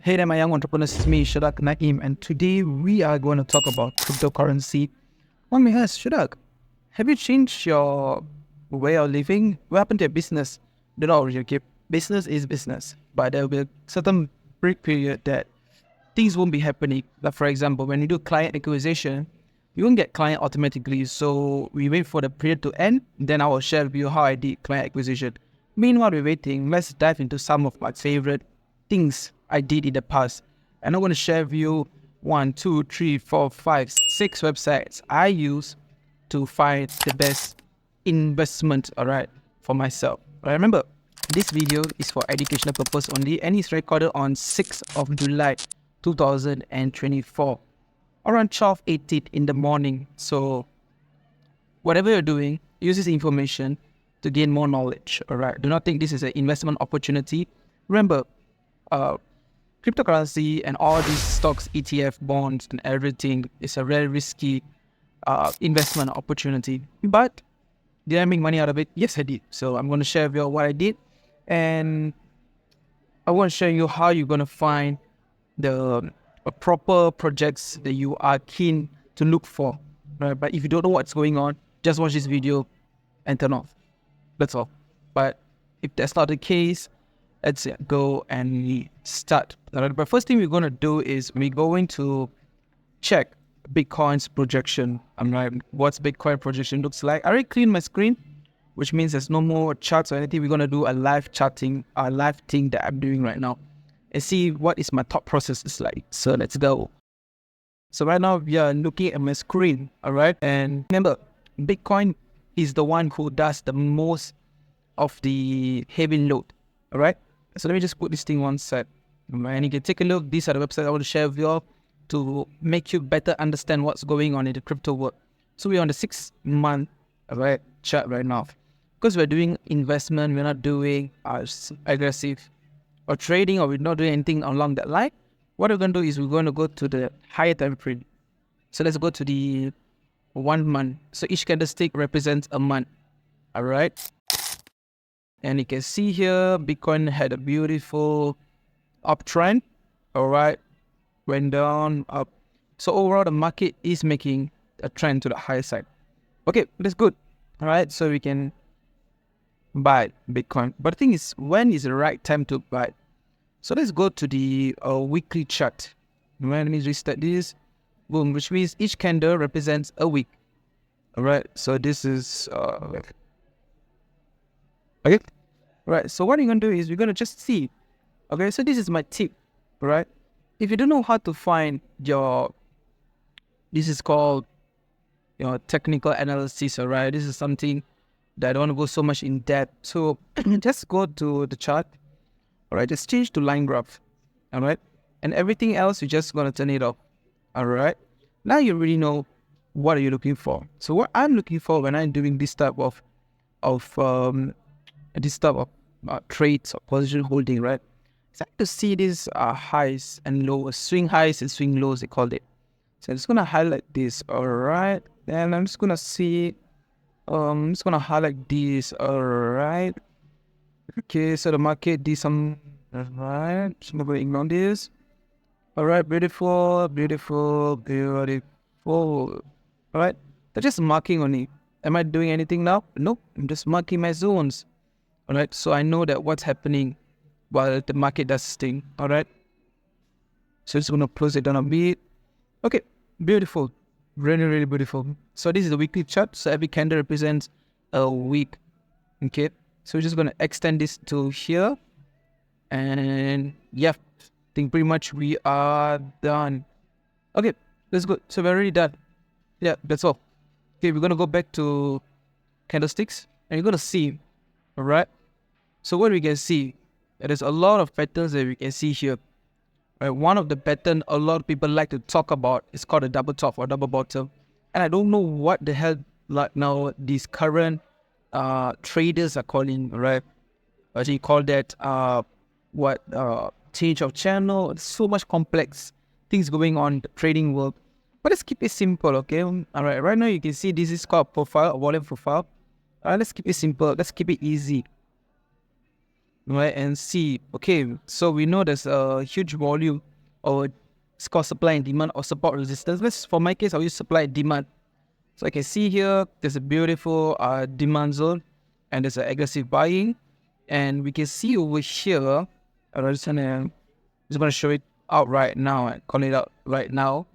Hey there, my young entrepreneurs. It's me, Shadak Naim, and today we are going to talk about cryptocurrency. One may ask, Shadak, have you changed your way of living? What happened to your business? Do not worry, okay? Business is business, but there will be a certain break period that things won't be happening. Like, for example, when you do client acquisition, you won't get client automatically. So we wait for the period to end, then I will share with you how I did client acquisition. Meanwhile, we're waiting, let's dive into some of my favorite things I did in the past. And I'm going to share with you 1, 2, 3, 4, 5, 6 websites I use to find the best investment, all right, for myself. But remember, this video is for educational purpose only and is recorded on 6th of July 2024 around 12:18 in the morning. So whatever you're doing, use this information to gain more knowledge, all right? Do not think this is an investment opportunity. Remember, cryptocurrency and all these stocks, ETF, bonds, and everything is a very risky investment opportunity. But did I make money out of it? Yes, I did. So I'm going to share with you what I did, and I want to show you how you're going to find the proper projects that you are keen to look for. Right? But if you don't know what's going on, just watch this video and turn off. That's all. But if that's not the case, let's go and start. Alright, but first thing we're going to do is we're going to check Bitcoin's projection. Right, what's Bitcoin projection looks like. I already cleaned my screen, which means there's no more charts or anything. We're going to do a live charting, a live thing that I'm doing right now, and see what is my thought process is like. So let's go. So right now we are looking at my screen, all right? And remember, Bitcoin is the one who does the most of the heavy load, all right? So let me just put this thing one side. And you can take a look. These are the websites I want to share with you all to make you better understand what's going on in the crypto world. So we're on the 6-month, all right, chart right now. Because we're doing investment, we're not doing aggressive or trading, or we're not doing anything along that line. What we're going to do is we're going to go to the higher time frame. So let's go to the 1 month. So each candlestick represents a month. All right. And you can see here, Bitcoin had a beautiful uptrend. All right. Went down, up. So overall, the market is making a trend to the higher side. Okay, that's good. All right. So we can buy Bitcoin. But the thing is, when is the right time to buy? So let's go to the weekly chart. Let me restart this. Boom, which means each candle represents a week. All right, so this is okay. Right, so what you're gonna do is we're gonna just see. Okay, so this is my tip. Right, if you don't know how to find your, this is called technical analysis. All right, this is something that I don't want to go so much in depth. So just go to the chart. All right, just change to line graph. All right, and everything else, you're just going to turn it off. All right, now you really know what are you looking for. So what I'm looking for when I'm doing this type of trades or position holding, right? It's like to see these highs and lows, swing highs and swing lows, they called it. So I'm just going to highlight this. All right, and I'm just going to see, I'm just going to highlight this. All right. Okay, so the market did some, alright, so I'm going to ignore this. Alright, beautiful. Alright, they're just marking on it. Am I doing anything now? Nope, I'm just marking my zones. Alright, so I know that what's happening while the market does this thing. Alright, so just going to close it down a bit. Okay, beautiful. Really beautiful. So this is the weekly chart. So every candle represents a week. Okay. So we're just going to extend this to here. And yeah, I think pretty much we are done. Okay, that's good. So we're already done. Yeah, that's all. Okay, we're going to go back to candlesticks. And you're going to see, all right? So what we can see, there's a lot of patterns that we can see here. Right? One of the pattern a lot of people like to talk about is called a double top or double bottom. And I don't know what the hell like now these current traders are calling, right? Actually call that change of channel. There's so much complex things going on in the trading world. But let's keep it simple, okay? All right, right now you can see this is called a profile, a volume profile. All right, let's keep it simple. Let's keep it easy. right, and see, okay, so we know there's a huge volume, or it's called supply and demand, or support resistance. For my case, I'll use supply and demand. So I can see here, there's a beautiful demand zone, and there's an aggressive buying. And we can see over here, I'm just gonna show it out right now, and call it out right now.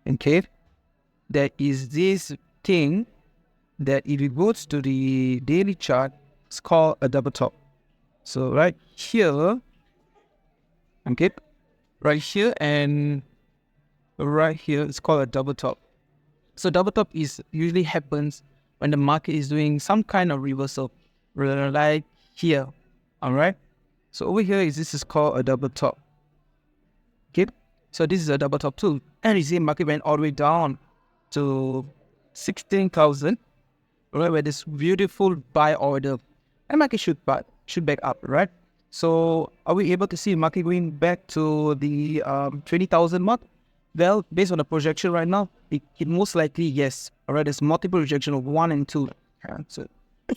Okay, there is this thing that if it goes to the daily chart, it's called a double top. So right here, okay, right here and right here, it's called a double top. So double top is usually happens when the market is doing some kind of reversal, like here. All right. So over here this is called a double top. Okay. So this is a double top too, and you see market went all the way down to 16,000. Right, where this beautiful buy order, and market should back up, right? So are we able to see market going back to the 20,000 mark? Well, based on the projection right now, it most likely yes. All right, there's multiple rejection of 1 and 2. So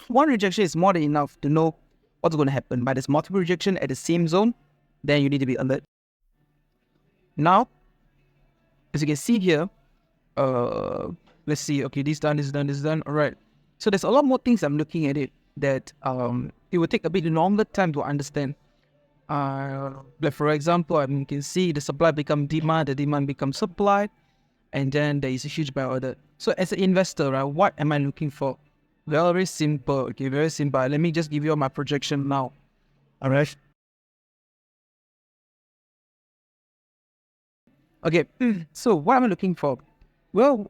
one rejection is more than enough to know what's going to happen. But there's multiple rejection at the same zone, then you need to be alert. Now, as you can see here, let's see. Okay, this done, this done, this done. All right. So there's a lot more things I'm looking at it that it will take a bit longer time to understand. Like for example, I can see the supply become demand, the demand becomes supply, and then there is a huge buy order. So as an investor, right, what am I looking for? Very simple. Okay, very simple. Let me just give you my projection now. All right. Okay. So what am I looking for? Well,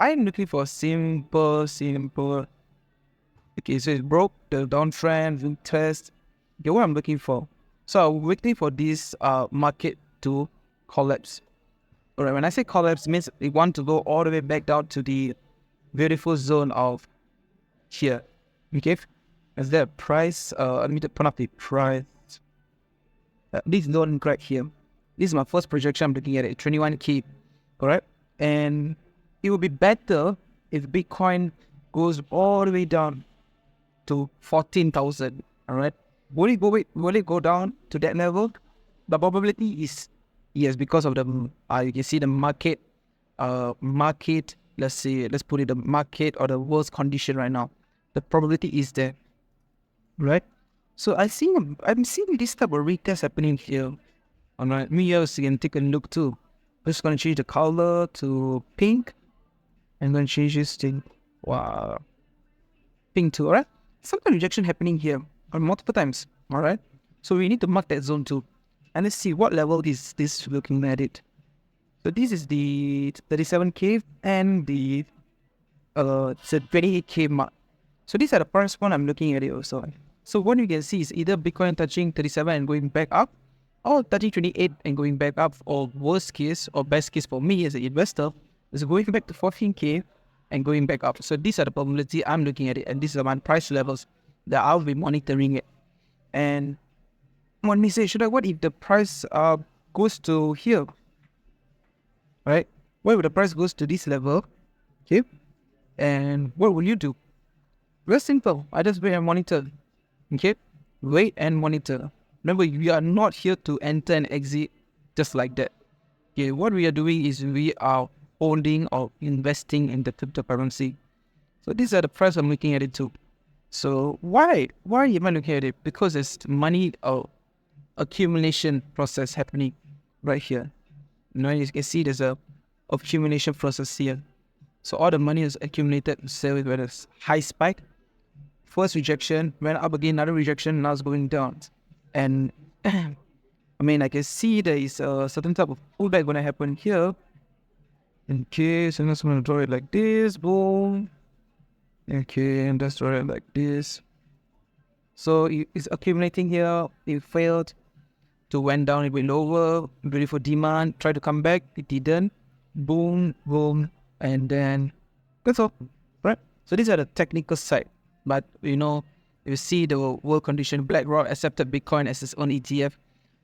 I'm looking for simple. Okay, so it broke the downtrend, retest. Okay, what I'm looking for. So I'm waiting for this market to collapse. All right, when I say collapse, means we want to go all the way back down to the beautiful zone of here. Okay, is there a price? Let me put up the price. This zone right here. This is my first projection. I'm looking at it, 21K. All right, and it would be better if Bitcoin goes all the way down to 14,000. All right, will it go down to that level? The probability is yes, because of the you can see the market. Let's put it the market or the worst condition right now. The probability is there, right? So I'm seeing this type of retest happening here. All right, me also can take a look too. I'm just gonna change the color to pink. I'm gonna change this thing. Wow, pink too. All right, some kind of rejection happening here multiple times. All right, so we need to mark that zone too, and let's see what level is this looking at it. So this is the 37K and the it's a 28K mark. So these are the first one I'm looking at it also. So what you can see is either Bitcoin touching 37 and going back up, or touching 28 and going back up, or worst case or best case for me as an investor is going back to 14K and going back up. So these are the probability I'm looking at it, and these are my price levels that I'll be monitoring it. And when we say, what if the price goes to here, right? What if the price goes to this level, okay? And what will you do? Very simple. I just wait and monitor, okay? Wait and monitor. Remember, we are not here to enter and exit just like that. Okay, what we are doing is we are holding or investing in the cryptocurrency. So these are the price I'm looking at it too. So why am I looking at it? Because there's money accumulation process happening right here. You know, you can see there's a accumulation process here. So all the money is accumulated, say where there's high spike, first rejection, went up again, another rejection, now it's going down. And I mean, I can see there is a certain type of pullback going to happen here. Okay, so I'm just going to draw it like this, boom. Okay, and just draw it like this. So it's accumulating here. It failed to went down a bit lower, ready for demand, try to come back, it didn't. Boom, boom, and then that's all, right? So these are the technical side. But you know, you see the world condition, BlackRock accepted Bitcoin as its own ETF.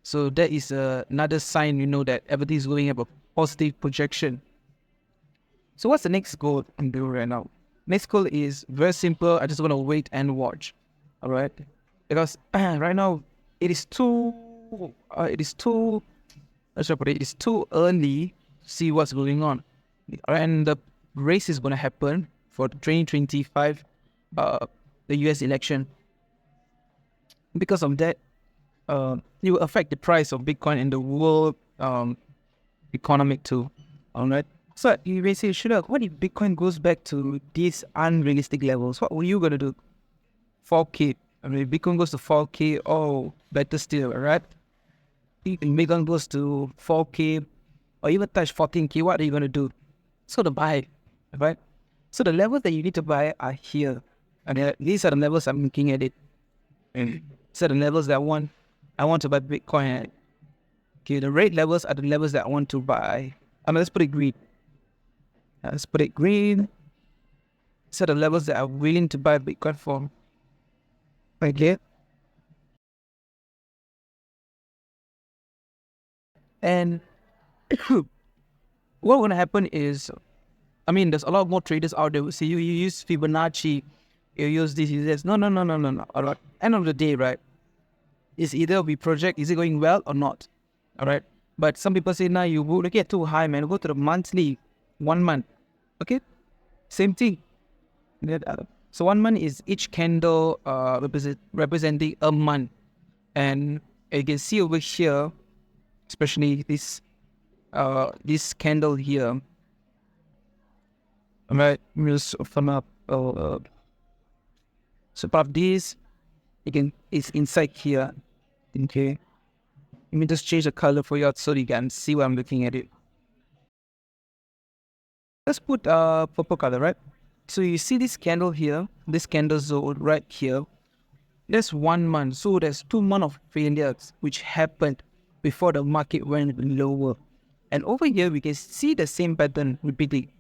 So that is another sign, you know, that everything is going up a positive projection. So what's the next goal I'm doing right now? Next goal is very simple. I just want to wait and watch. All right. because right now it is too, let's put it, it's too early to see what's going on. And the race is going to happen for 2025, the US election. Because of that, it will affect the price of Bitcoin and the world economic too. All right. So you may say, Shudak, what if Bitcoin goes back to these unrealistic levels? What were you going to do? 4K. I mean, if Bitcoin goes to 4K, oh, better still, right? If Bitcoin goes to 4K or even touch 14K, what are you going to do? So to buy, right? So the levels that you need to buy are here. And these are the levels I'm looking at it. And these are the levels that I want to buy Bitcoin at. Okay, the rate levels are the levels that I want to buy. I mean, let's put it green. Let's put it green. These are the levels that I'm willing to buy Bitcoin for. Okay. And what going to happen is, I mean, there's a lot more traders out there who say you use Fibonacci, you use this, use this. No. All right. End of the day, right? It's either we project, is it going well or not? All right. But some people say, nah, you would get too high, man. Go to the monthly, 1 month. Okay. Same thing. So 1 month is each candle representing a month. And you can see over here, especially this candle here. All right. Let me just open up. So part of this, it's inside here. Okay. Let me just change the color for you so you can see what I'm looking at it. Let's put purple color, right? So you see this candle here, this candle zone right here. That's 1 month. So there's 2 months of failures which happened before the market went lower. And over here, we can see the same pattern repeating.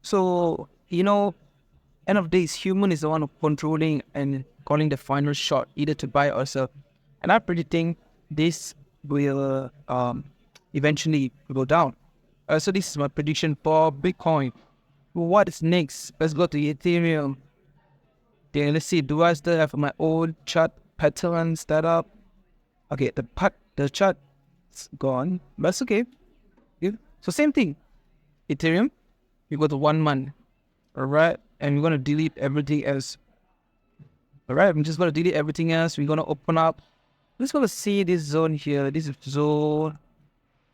So, end of the day, human is the one controlling and calling the final shot, either to buy or sell. And I'm predicting this will eventually go down. So this is my prediction for Bitcoin. What is next? Let's go to Ethereum. Okay, let's see. Do I still have my old chart pattern set up? Okay, the chart is gone. That's okay. Yeah. So same thing. Ethereum, we go to 1 month. All right, and we're gonna delete everything else. All right, I'm just gonna delete everything else. We're gonna open up. Let's gonna see this zone here. This zone.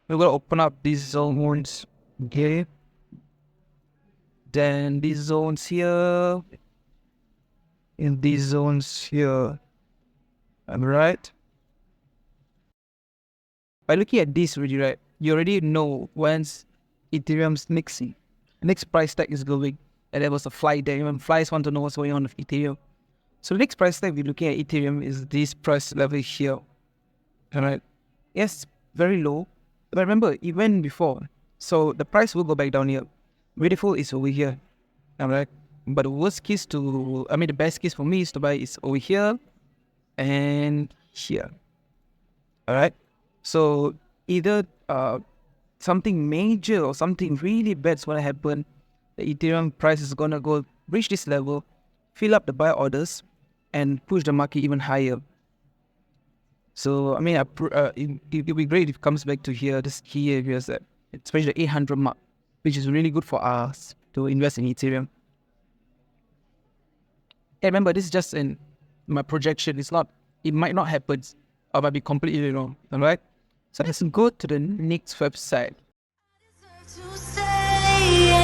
We're gonna open up these zones. Okay. Then these zones here. In these zones here. All right. By looking at this already, right, you already know when's Ethereum's next price tag is going. And there was a fly there. Even flies want to know what's going on with Ethereum. So the next price tag we're looking at Ethereum is this price level here. All right. Yes, very low. But remember, it went before. So the price will go back down here. Beautiful is over here. All right. But the best case for me is to buy is over here and here. All right. So either something major or something really bad is going to happen. The Ethereum price is going to go reach this level, fill up the buy orders, and push the market even higher. So, I mean, it'd be great if it comes back to here, this key areas, that especially the 800 mark, which is really good for us to invest in Ethereum. And remember, this is just in my projection. It might not happen, or might be completely wrong. All right. So let's go to the next website. To say